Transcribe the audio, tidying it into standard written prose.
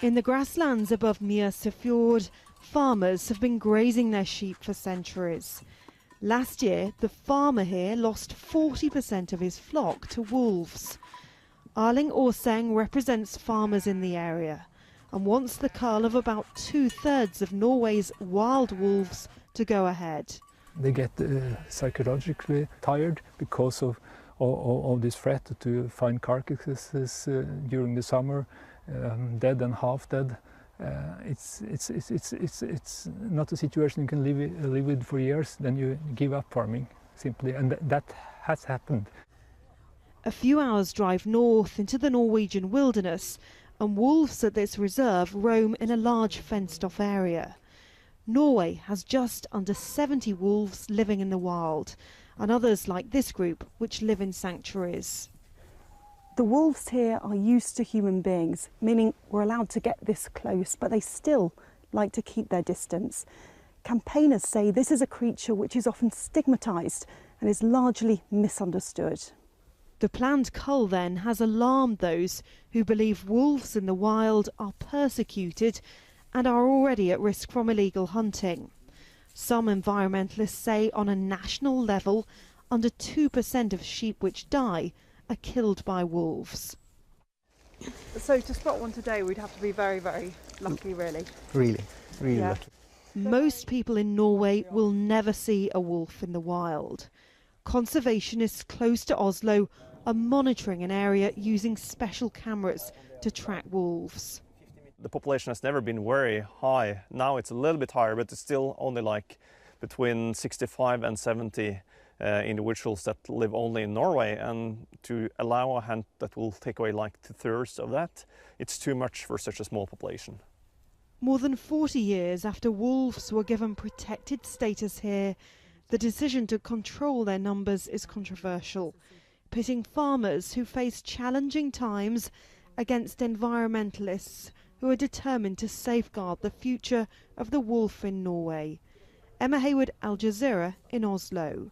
In the grasslands above Mjøsa Fjord, farmers have been grazing their sheep for centuries. Last year, the farmer here lost 40% of his flock to wolves. Arling Åseng represents farmers in the area and wants the cull of about 2/3 of Norway's wild wolves to go ahead. They get psychologically tired because of this threat to find carcasses during the summer, dead and half dead. It's not a situation you can live with for years. Then you give up farming simply, and that has happened. A few hours drive north into the Norwegian wilderness, and wolves at this reserve roam in a large fenced-off area. Norway has just under 70 wolves living in the wild, and others like this group which live in sanctuaries. The wolves here are used to human beings, meaning we're allowed to get this close, but they still like to keep their distance. Campaigners say this is a creature which is often stigmatised and is largely misunderstood. The planned cull then has alarmed those who believe wolves in the wild are persecuted and are already at risk from illegal hunting. Some environmentalists say on a national level, under 2% of sheep which die are killed by wolves. So to spot one today, we'd have to be very, very lucky, really. Really lucky. Most people in Norway will never see a wolf in the wild. Conservationists close to Oslo are monitoring an area using special cameras to track wolves. The population has never been very high. Now it's a little bit higher, but it's still only like between 65 and 70 individuals that live only in Norway. And to allow a hunt that will take away like 2/3 of that, it's too much for such a small population. More than 40 years after wolves were given protected status here, the decision to control their numbers is controversial, pitting farmers who face challenging times against environmentalists who are determined to safeguard the future of the wolf in Norway. Emma Hayward, Al Jazeera in Oslo.